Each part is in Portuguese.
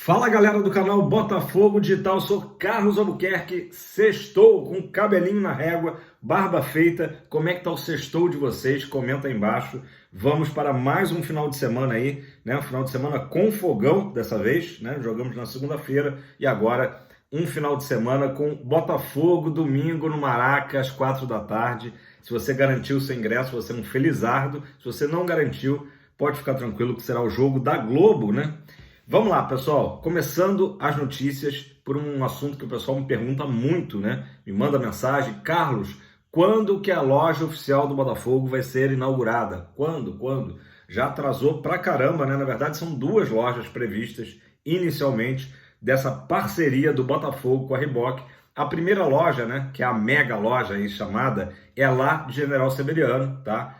Fala galera do canal Botafogo Digital, sou Carlos Albuquerque, sextou com cabelinho na régua, barba feita. Como é que tá o sextou de vocês? Comenta aí embaixo. Vamos para mais um final de semana aí, né? Um final de semana com fogão dessa vez, né? Jogamos na segunda-feira e agora um final de semana com Botafogo, domingo no Maraca, às 4 da tarde. Se você garantiu o seu ingresso, você é um felizardo. Se você não garantiu, pode ficar tranquilo que será o jogo da Globo, né? Vamos lá, pessoal. Começando as notícias por um assunto que o pessoal me pergunta muito, né? Me manda mensagem. Carlos, quando que a loja oficial do Botafogo vai ser inaugurada? Quando? Já atrasou pra caramba, né? Na verdade, são duas lojas previstas inicialmente dessa parceria do Botafogo com a Reebok. A primeira loja, né, que é a mega loja aí chamada, é lá de General Severiano, tá?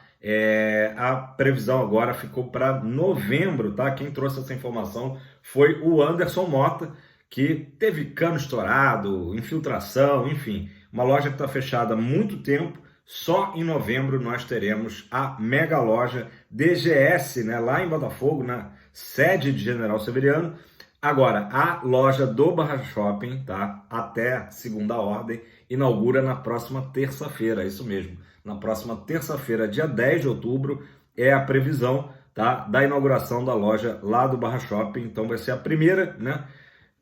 A previsão agora ficou para novembro, tá? Quem trouxe essa informação foi o Anderson Mota, que teve cano estourado, infiltração, enfim. Uma loja que está fechada há muito tempo. Só em novembro nós teremos a mega loja DGS, né? Lá em Botafogo, na sede de General Severiano. Agora, a loja do Barra Shopping, tá? Até segunda ordem, inaugura na próxima terça-feira, isso mesmo. Na próxima terça-feira, dia 10 de outubro, é a previsão, tá? Da inauguração da loja lá do Barra Shopping. Então vai ser a primeira, né?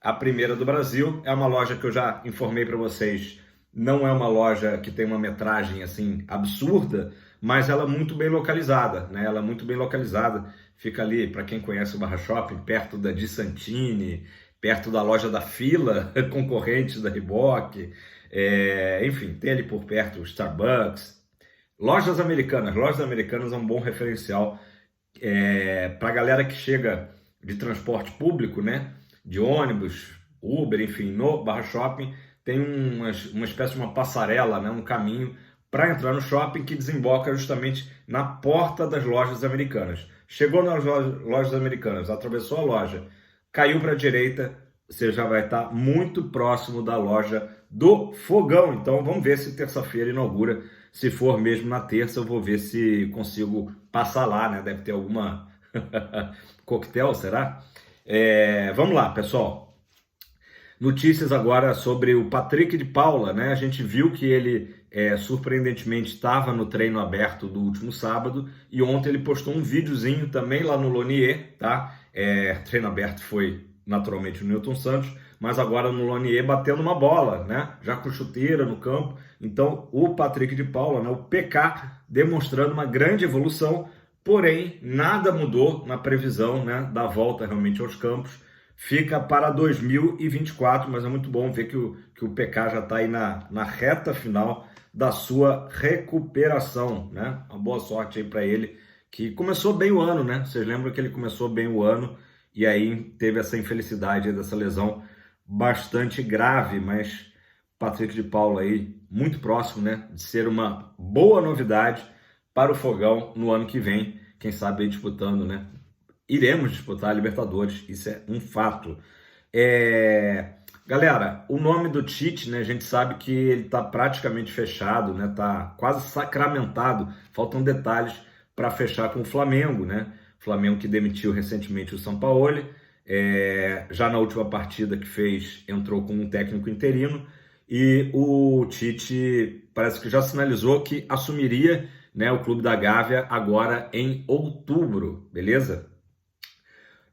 A primeira do Brasil. É uma loja que eu já informei para vocês, não é uma loja que tem uma metragem assim absurda, mas ela é muito bem localizada, né? Ela é muito bem localizada. Fica ali, para quem conhece o Barra Shopping, perto da Di Santini, perto da loja da Fila, concorrente da Reebok. Enfim, tem ali por perto o Starbucks. Lojas americanas é um bom referencial para a galera que chega de transporte público, né? De ônibus, Uber, enfim, no Barra Shopping tem uma espécie de uma passarela, né? Um caminho para entrar no shopping que desemboca justamente na porta das lojas americanas. Chegou nas lojas americanas, atravessou a loja, caiu para a direita, você já vai estar muito próximo da loja do Fogão. Então vamos ver se terça-feira inaugura. Se for mesmo na terça, eu vou ver se consigo passar lá, né? Deve ter alguma coquetel, será? Vamos lá, pessoal. Notícias agora sobre o Patrick de Paula, né? A gente viu que ele, surpreendentemente, estava no treino aberto do último sábado e ontem ele postou um videozinho também lá no Lonier, tá? Treino aberto foi naturalmente o Newton Santos, mas agora no Lonier batendo uma bola, né? Já com chuteira no campo. Então o Patrick de Paula, né? O PK, demonstrando uma grande evolução, porém nada mudou na previsão, né? Da volta realmente aos campos. Fica para 2024, mas é muito bom ver que o PK já está aí na reta final da sua recuperação, né? Uma boa sorte aí para ele, que começou bem o ano, né? Vocês lembram que ele começou bem o ano e aí teve essa infelicidade dessa lesão bastante grave, mas Patrick de Paula aí muito próximo, né? De ser uma boa novidade para o Fogão no ano que vem, quem sabe aí disputando, né? Iremos disputar a Libertadores, isso é um fato. Galera, o nome do Tite, né, a gente sabe que ele está praticamente fechado, né, tá quase sacramentado, faltam detalhes para fechar com o Flamengo, né? Flamengo que demitiu recentemente o Sampaoli, já na última partida que fez, entrou com um técnico interino, e o Tite parece que já sinalizou que assumiria, né, o Clube da Gávea agora em outubro, beleza?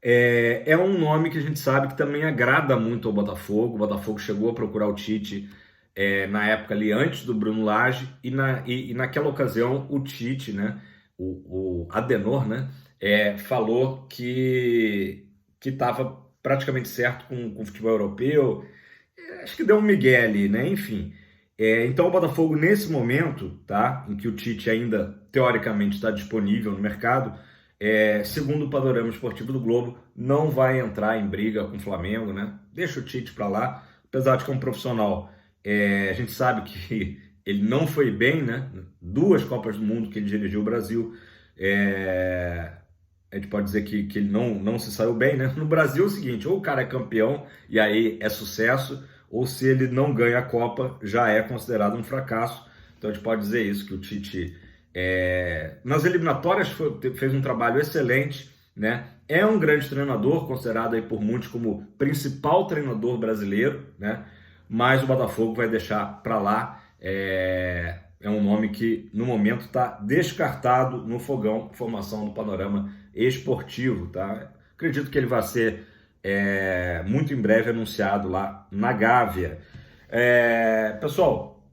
É um nome que a gente sabe que também agrada muito ao Botafogo. O Botafogo chegou a procurar o Tite na época ali antes do Bruno Lage e naquela ocasião o Tite, né, o Adenor, né, falou que estava praticamente certo com o futebol europeu. Acho que deu um migué ali, né? Enfim. Então o Botafogo nesse momento, tá, em que o Tite ainda teoricamente está disponível no mercado, segundo o panorama esportivo do Globo, não vai entrar em briga com o Flamengo, né? Deixa o Tite para lá, apesar de que é um profissional, a gente sabe que ele não foi bem, né? 2 Copas do Mundo que ele dirigiu o Brasil, a gente pode dizer que ele não se saiu bem, né? No Brasil é o seguinte, ou o cara é campeão e aí é sucesso, ou se ele não ganha a Copa, já é considerado um fracasso. Então a gente pode dizer isso, que o Tite nas eliminatórias fez um trabalho excelente, né? É um grande treinador, considerado aí por muitos como o principal treinador brasileiro, né? Mas o Botafogo vai deixar para lá. É um nome que no momento está descartado no fogão, formação do panorama esportivo, tá? Acredito que ele vai ser muito em breve anunciado lá na Gávea. Pessoal,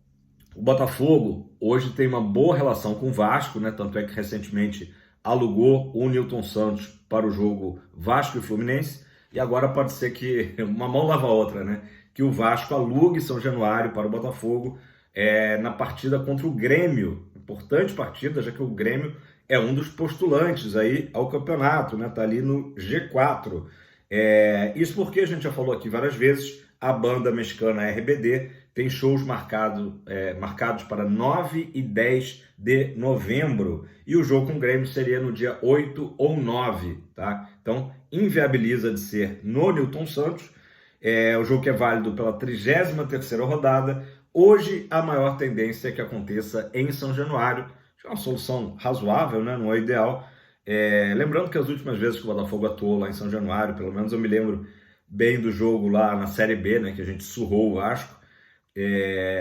o Botafogo hoje tem uma boa relação com o Vasco, né? Tanto é que recentemente alugou o Nilton Santos para o jogo Vasco e Fluminense, e agora pode ser que uma mão lava a outra, né? Que o Vasco alugue São Januário para o Botafogo na partida contra o Grêmio. Importante partida, já que o Grêmio é um dos postulantes aí ao campeonato, né? Tá ali no G4. Isso porque a gente já falou aqui várias vezes, a banda mexicana RBD tem shows marcados para 9 e 10 de novembro. E o jogo com o Grêmio seria no dia 8 ou 9, tá? Então, inviabiliza de ser no Nilton Santos. O jogo que é válido pela 33ª rodada. Hoje, a maior tendência é que aconteça em São Januário. É uma solução razoável, né? Não é ideal. Lembrando que as últimas vezes que o Botafogo atuou lá em São Januário, pelo menos eu me lembro bem do jogo lá na Série B, né? Que a gente surrou o Vasco.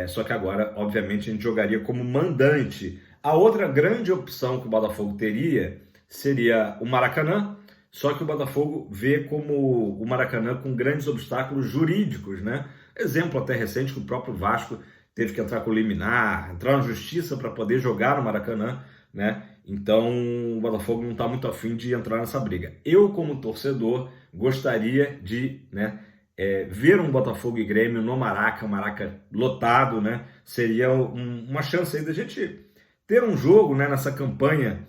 Só que agora, obviamente, a gente jogaria como mandante. A outra grande opção que o Botafogo teria seria o Maracanã, só que o Botafogo vê como o Maracanã com grandes obstáculos jurídicos, né? Exemplo até recente que o próprio Vasco teve que entrar com liminar, entrar na justiça para poder jogar no Maracanã, né? Então o Botafogo não está muito afim de entrar nessa briga. Eu, como torcedor, gostaria de, né, ver um Botafogo e Grêmio no Maraca, Maraca lotado, né? Seria uma chance aí da gente ter um jogo, né, nessa campanha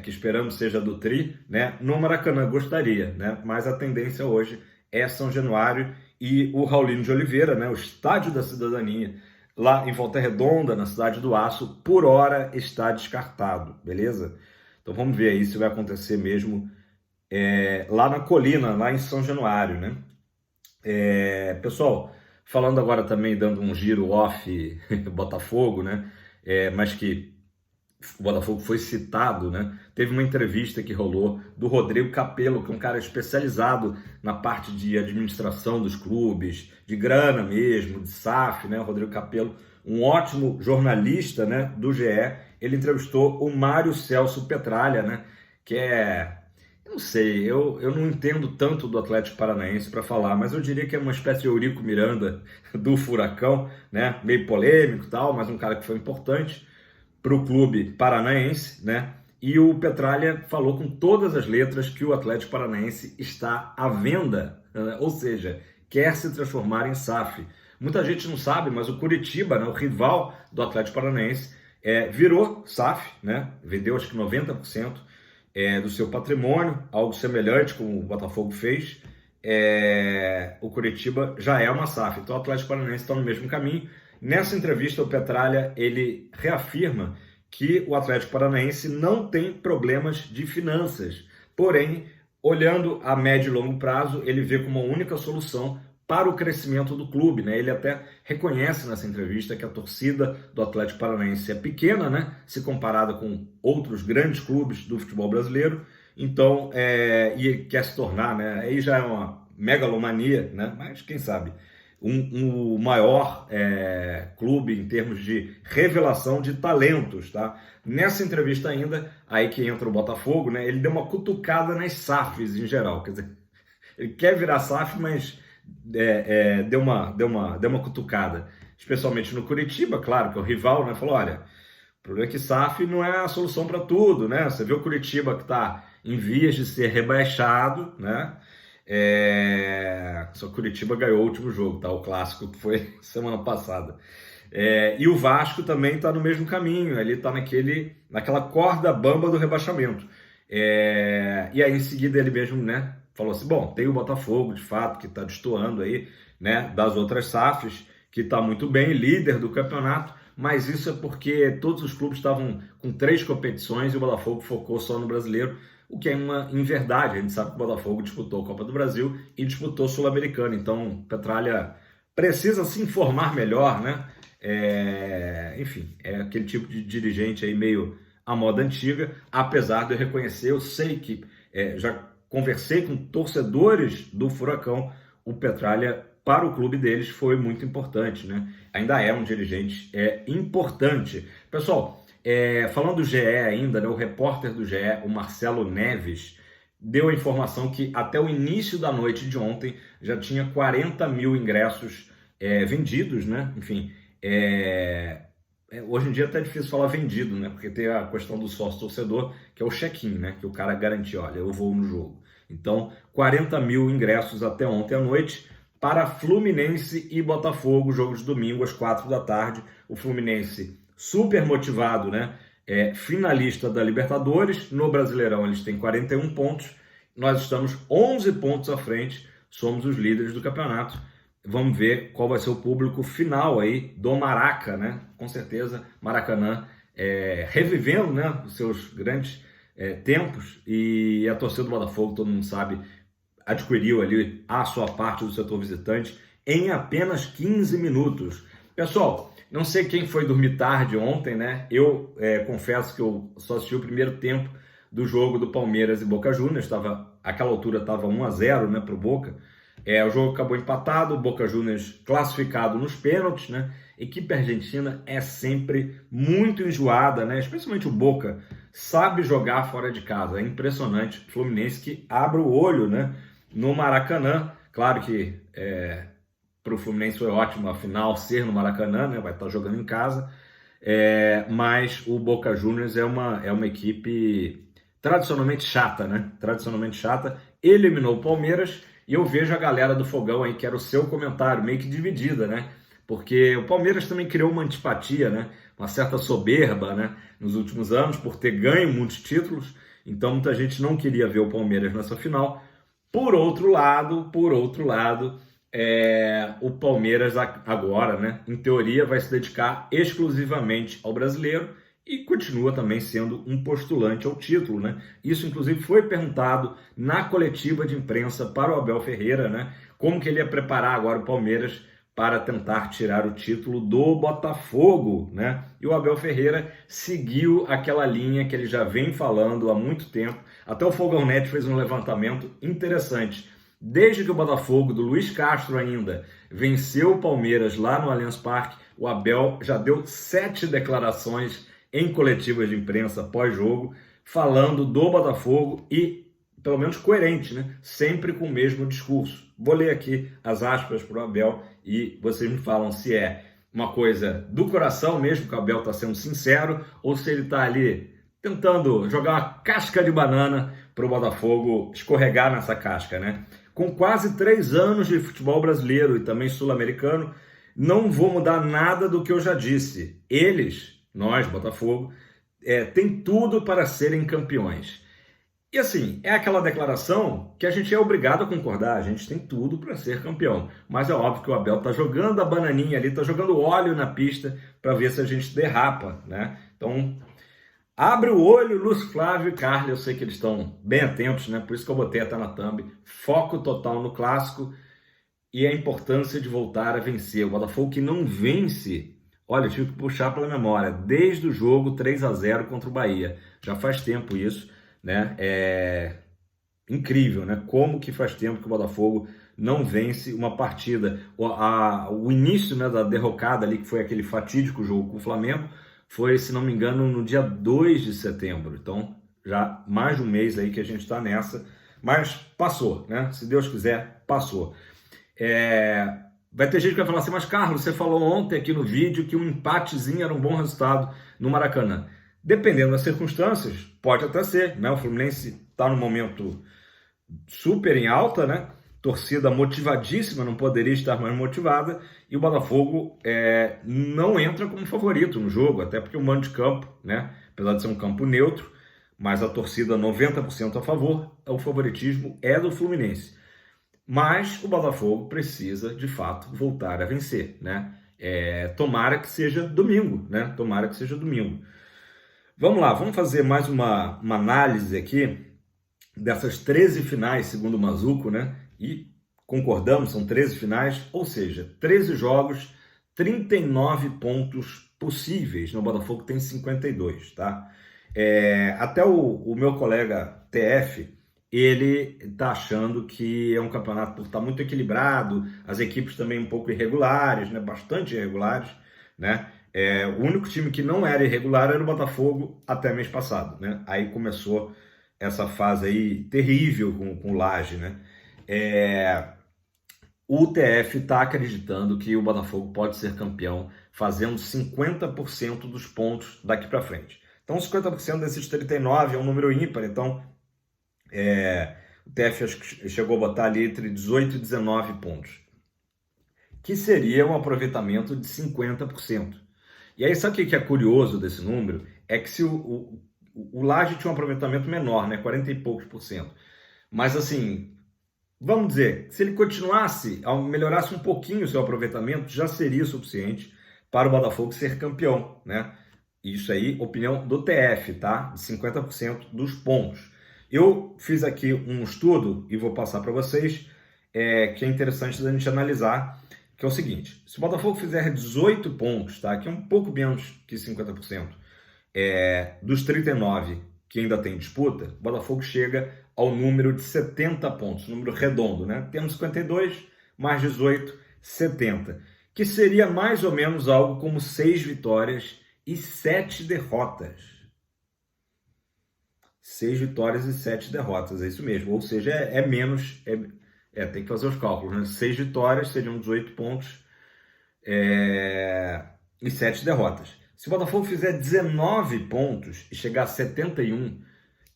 que esperamos seja do Tri, né? No Maracanã gostaria, né? Mas a tendência hoje é São Januário e o Raulino de Oliveira, né? O Estádio da Cidadania, lá em Volta Redonda, na Cidade do Aço, por hora está descartado, beleza? Então vamos ver aí se vai acontecer mesmo lá na Colina, lá em São Januário, né? Pessoal, falando agora também, dando um giro off Botafogo, né? Mas que o Botafogo foi citado, né? Teve uma entrevista que rolou do Rodrigo Capello, que é um cara especializado na parte de administração dos clubes, de grana mesmo, de SAF, né? O Rodrigo Capello, um ótimo jornalista, né, do GE. Ele entrevistou o Mário Celso Petralha, né? Que eu não sei, eu não entendo tanto do Atlético Paranaense para falar, mas eu diria que é uma espécie de Eurico Miranda do Furacão, né? Meio polêmico e tal, mas um cara que foi importante para o clube paranaense, né? E o Petralha falou com todas as letras que o Atlético Paranaense está à venda, né? Ou seja, quer se transformar em SAF. Muita gente não sabe, mas o Curitiba, né, o rival do Atlético Paranaense, virou SAF, né? Vendeu acho que 90% do seu patrimônio, algo semelhante como o Botafogo fez. O Curitiba já é uma SAF, então o Atlético Paranaense está no mesmo caminho. Nessa entrevista, o Petralha, ele reafirma que o Atlético Paranaense não tem problemas de finanças, porém, olhando a médio e longo prazo, ele vê como a única solução para o crescimento do clube, né? Ele até reconhece nessa entrevista que a torcida do Atlético Paranaense é pequena, né? Se comparada com outros grandes clubes do futebol brasileiro, então, e quer se tornar, né? Aí já é uma megalomania, né? Mas quem sabe o maior clube em termos de revelação de talentos, tá? Nessa entrevista ainda, aí que entra o Botafogo, né? Ele deu uma cutucada nas SAFs em geral, quer dizer, ele quer virar SAF, mas deu uma cutucada, especialmente no Curitiba, claro, que é o rival, né? Falou, olha, o problema é que SAF não é a solução para tudo, né? Você vê o Curitiba que está em vias de ser rebaixado, né? Só que Curitiba ganhou o último jogo, tá? O clássico que foi semana passada. E o Vasco também está no mesmo caminho, ele está naquela corda bamba do rebaixamento. E aí em seguida ele mesmo, né, falou assim, bom, tem o Botafogo, de fato, que está destoando aí, né, das outras SAFs, que está muito bem, líder do campeonato, mas isso é porque todos os clubes estavam com 3 competições e o Botafogo focou só no brasileiro, o que é uma inverdade. A gente sabe que o Botafogo disputou a Copa do Brasil e disputou a Sul-Americana, então Petralha precisa se informar melhor, né? Enfim, é aquele tipo de dirigente aí meio à moda antiga, apesar de eu reconhecer, eu sei que já conversei com torcedores do Furacão, o Petralha, para o clube deles, foi muito importante, né? Ainda é um dirigente importante. Pessoal, falando do GE ainda, né, o repórter do GE, o Marcelo Neves, deu a informação que até o início da noite de ontem já tinha 40 mil ingressos vendidos, né? Enfim, hoje em dia é até difícil falar vendido, né? Porque tem a questão do sócio-torcedor, que é o check-in, né? Que o cara garantiu, olha, eu vou no jogo. Então, 40 mil ingressos até ontem à noite para Fluminense e Botafogo, jogo de domingo às 4 da tarde. O Fluminense super motivado, né? Finalista da Libertadores. No Brasileirão eles têm 41 pontos. Nós estamos 11 pontos à frente. Somos os líderes do campeonato. Vamos ver qual vai ser o público final aí do Maraca, né? Com certeza, Maracanã revivendo, né, os seus grandes tempos, e a torcida do Botafogo, todo mundo sabe, adquiriu ali a sua parte do setor visitante em apenas 15 minutos. Pessoal, não sei quem foi dormir tarde ontem, né? Eu confesso que eu só assisti o primeiro tempo do jogo do Palmeiras e Boca Juniors. Aquela altura estava 1-0, né, para o Boca. O jogo acabou empatado, o Boca Juniors classificado nos pênaltis, né? Equipe argentina é sempre muito enjoada, né? Especialmente o Boca, sabe jogar fora de casa. É impressionante. Fluminense que abre o olho, né, no Maracanã. Claro que para o Fluminense foi ótimo a final ser no Maracanã, né? Vai estar jogando em casa. Mas o Boca Juniors é uma equipe tradicionalmente chata, né? Tradicionalmente chata. Eliminou o Palmeiras. E eu vejo a galera do Fogão aí, que era o seu comentário, meio que dividida, né? Porque o Palmeiras também criou uma antipatia, né? Uma certa soberba, né? Nos últimos anos, por ter ganho muitos títulos. Então, muita gente não queria ver o Palmeiras nessa final. Por outro lado, o Palmeiras agora, né? Em teoria, vai se dedicar exclusivamente ao brasileiro e continua também sendo um postulante ao título, né? Isso, inclusive, foi perguntado na coletiva de imprensa para o Abel Ferreira, né? Como que ele ia preparar agora o Palmeiras para tentar tirar o título do Botafogo, né? E o Abel Ferreira seguiu aquela linha que ele já vem falando há muito tempo. Até o Fogão Net fez um levantamento interessante. Desde que o Botafogo, do Luiz Castro ainda, venceu o Palmeiras lá no Allianz Parque, o Abel já deu 7 declarações em coletivas de imprensa pós-jogo, falando do Botafogo e, pelo menos, coerente, né? Sempre com o mesmo discurso. Vou ler aqui as aspas para o Abel e vocês me falam se é uma coisa do coração mesmo, que o Abel está sendo sincero, ou se ele está ali tentando jogar uma casca de banana para o Botafogo escorregar nessa casca, né? Com quase 3 anos de futebol brasileiro e também sul-americano, não vou mudar nada do que eu já disse. Nós, Botafogo, tem tudo para serem campeões. E assim, é aquela declaração que a gente é obrigado a concordar, a gente tem tudo para ser campeão. Mas é óbvio que o Abel está jogando a bananinha ali, está jogando óleo na pista para ver se a gente derrapa, né? Então, abre o olho, Lúcio Flávio e Carly, eu sei que eles estão bem atentos, né? Por isso que eu botei até na thumb. Foco total no clássico e a importância de voltar a vencer. O Botafogo que não vence. Olha, eu tive que puxar pela memória, desde o jogo 3-0 contra o Bahia. Já faz tempo isso, né? É incrível, né? Como que faz tempo que o Botafogo não vence uma partida. O início, né, da derrocada ali, que foi aquele fatídico jogo com o Flamengo, foi, se não me engano, no dia 2 de setembro. Então, já mais de um mês aí que a gente está nessa. Mas passou, né? Se Deus quiser, passou. Vai ter gente que vai falar assim, mas Carlos, você falou ontem aqui no vídeo que um empatezinho era um bom resultado no Maracanã. Dependendo das circunstâncias, pode até ser, né? O Fluminense está no momento super em alta, né? Torcida motivadíssima, não poderia estar mais motivada, e o Botafogo não entra como favorito no jogo, até porque o mando de campo, né? Apesar de ser um campo neutro, mas a torcida 90% a favor, o favoritismo é do Fluminense. Mas o Botafogo precisa, de fato, voltar a vencer, né? Tomara que seja domingo, né? Tomara que seja domingo. Vamos lá, vamos fazer mais uma análise aqui dessas 13 finais, segundo o Mazuco, né? E concordamos, são 13 finais, ou seja, 13 jogos, 39 pontos possíveis. No Botafogo tem 52, tá? Até o meu colega TF, ele está achando que é um campeonato por estar muito equilibrado, as equipes também um pouco irregulares, né? Bastante irregulares, né? O único time que não era irregular era o Botafogo até mês passado, né? Aí começou essa fase aí terrível com o Lage, né? O TF está acreditando que o Botafogo pode ser campeão fazendo 50% dos pontos daqui para frente. Então, 50% desses 39 é um número ímpar, então o TF acho que chegou a botar ali entre 18 e 19 pontos, que seria um aproveitamento de 50%. E aí, sabe o que é curioso desse número? É que se o Lage tinha um aproveitamento menor, né, 40 e poucos por cento. Mas assim, vamos dizer, se ele continuasse, melhorasse um pouquinho o seu aproveitamento, já seria suficiente para o Botafogo ser campeão, né? Isso aí, opinião do TF, tá? De 50% dos pontos. Eu fiz aqui um estudo e vou passar para vocês, que é interessante da gente analisar, que é o seguinte: se o Botafogo fizer 18 pontos, tá? Que é um pouco menos que 50%, dos 39 que ainda tem disputa, o Botafogo chega ao número de 70 pontos, número redondo, né? Temos 52, mais 18, 70, que seria mais ou menos algo como 6 vitórias e 7 derrotas. 6 vitórias e 7 derrotas, é isso mesmo. Ou seja, é menos, tem que fazer os cálculos, né? 6 vitórias seriam 18 pontos e 7 derrotas. Se o Botafogo fizer 19 pontos e chegar a 71,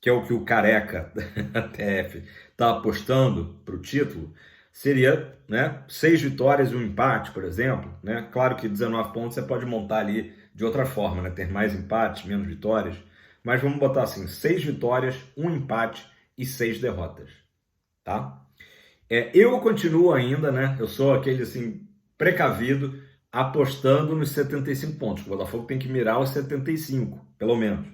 que é o que o careca da TF está apostando para o título, seria, né, 6 vitórias e um empate, por exemplo. Né? Claro que 19 pontos você pode montar ali de outra forma, né? Ter mais empates, menos vitórias. Mas vamos botar assim, 6 vitórias, um empate e 6 derrotas. Tá? Eu continuo ainda, né? Eu sou aquele assim, precavido, apostando nos 75 pontos. O Botafogo tem que mirar os 75, pelo menos.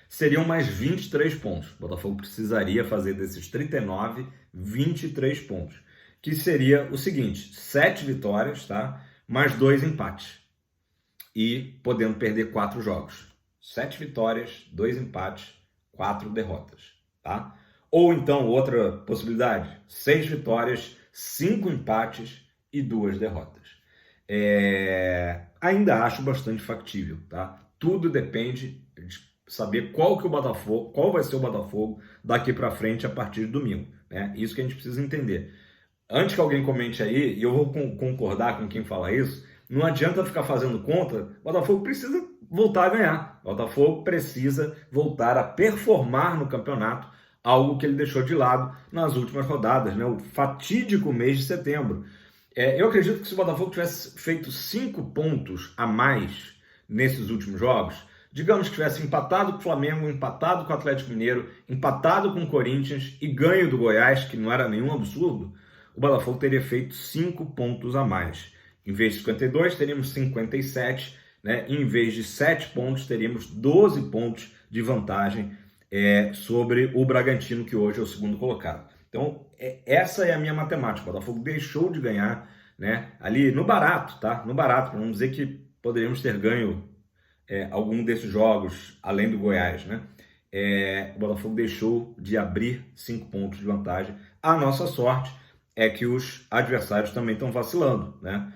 Seriam mais 23 pontos. O Botafogo precisaria fazer desses 39, 23 pontos. Que seria o seguinte: 7 vitórias, tá? Mais 2 empates. E podendo perder 4 jogos. 7 vitórias, 2 empates, 4 derrotas, tá? Ou então, outra possibilidade: 6 vitórias, 5 empates e 2 derrotas. Ainda acho bastante factível, tá? Tudo depende de saber qual vai ser o Botafogo daqui para frente a partir de domingo, né? Isso que a gente precisa entender. Antes que alguém comente aí, e eu vou concordar com quem fala isso, não adianta ficar fazendo conta. O Botafogo precisa voltar a ganhar. O Botafogo precisa voltar a performar no campeonato, algo que ele deixou de lado nas últimas rodadas, né? O fatídico mês de setembro. Eu acredito que se o Botafogo tivesse feito 5 pontos a mais nesses últimos jogos, digamos que tivesse empatado com o Flamengo, empatado com o Atlético Mineiro, empatado com o Corinthians e ganho do Goiás, que não era nenhum absurdo, o Botafogo teria feito 5 pontos a mais. Em vez de 52, teríamos 57, né? E em vez de 7 pontos, teríamos 12 pontos de vantagem sobre o Bragantino, que hoje é o segundo colocado. Então, essa é a minha matemática. O Botafogo deixou de ganhar, né, ali no barato, tá? No barato, para não dizer que poderíamos ter ganho algum desses jogos, além do Goiás, né? O Botafogo deixou de abrir 5 pontos de vantagem. A nossa sorte é que os adversários também estão vacilando, né?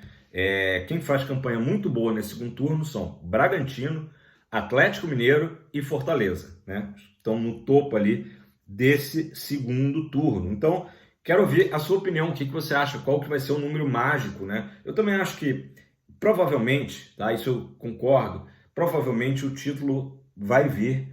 Quem faz campanha muito boa nesse segundo turno são Bragantino, Atlético Mineiro e Fortaleza, né? Estão no topo ali desse segundo turno. Então, quero ouvir a sua opinião. O que você acha? Qual que vai ser o número mágico, né? Eu também acho que, provavelmente, tá? Isso eu concordo, provavelmente o título vai vir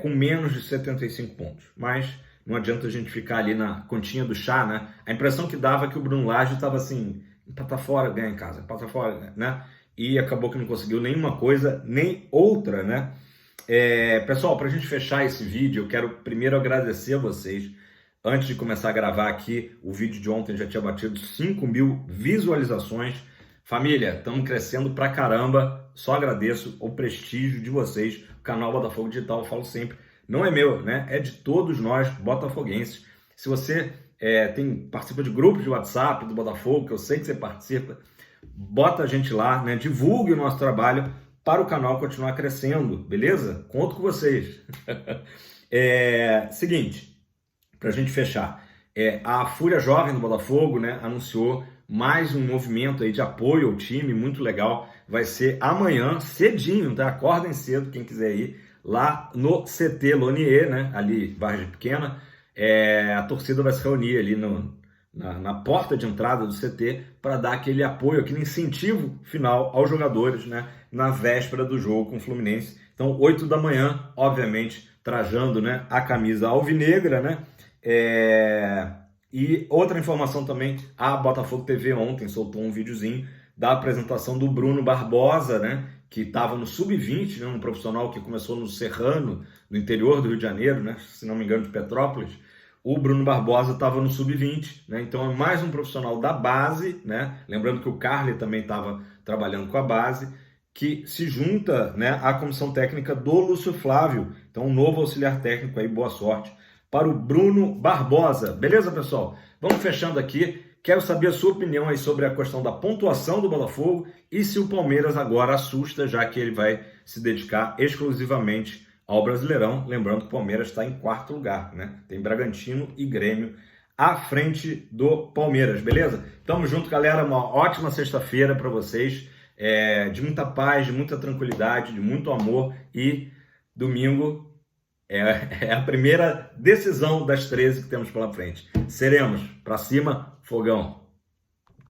com menos de 75 pontos. Mas não adianta a gente ficar ali na continha do chá, né? A impressão que dava é que o Bruno Lage estava assim, empata fora, ganha em casa, empata fora, né? E acabou que não conseguiu nenhuma coisa, nem outra, né? Pessoal, para a gente fechar esse vídeo, eu quero primeiro agradecer a vocês. Antes de começar a gravar aqui, o vídeo de ontem já tinha batido 5.000 visualizações. Família, estamos crescendo pra caramba. Só agradeço o prestígio de vocês. O canal Botafogo Digital, eu falo sempre, não é meu, né? É de todos nós botafoguenses. Se você participa de grupos de WhatsApp do Botafogo, que eu sei que você participa, bota a gente lá, né? Divulgue o nosso trabalho para o canal continuar crescendo, beleza? Conto com vocês. Seguinte, para a gente fechar. A Fúria Jovem do Botafogo, né, anunciou mais um movimento aí de apoio ao time, muito legal. Vai ser amanhã, cedinho, tá? Acordem cedo, quem quiser ir, lá no CT Lonier, né, ali, Vargem Pequena. A torcida vai se reunir ali na porta de entrada do CT para dar aquele apoio, aquele incentivo final aos jogadores, né, na véspera do jogo com o Fluminense. Então, 8 da manhã, obviamente, trajando, né, a camisa alvinegra, né? E outra informação também, a Botafogo TV ontem soltou um videozinho da apresentação do Bruno Barbosa, né, que estava no Sub-20, né, um profissional que começou no Serrano, no interior do Rio de Janeiro, né, se não me engano de Petrópolis. O Bruno Barbosa estava no Sub-20, né, então é mais um profissional da base, né, lembrando que o Carly também estava trabalhando com a base, que se junta, né, à comissão técnica do Lúcio Flávio, então um novo auxiliar técnico aí, boa sorte para o Bruno Barbosa. Beleza, pessoal? Vamos fechando aqui. Quero saber a sua opinião aí sobre a questão da pontuação do Botafogo e se o Palmeiras agora assusta, já que ele vai se dedicar exclusivamente ao Brasileirão. Lembrando que o Palmeiras está em 4º lugar, né? Tem Bragantino e Grêmio à frente do Palmeiras, beleza? Tamo junto, galera. Uma ótima sexta-feira para vocês. De muita paz, de muita tranquilidade, de muito amor, e domingo é a primeira decisão das 13 que temos pela frente. Seremos, pra cima, fogão.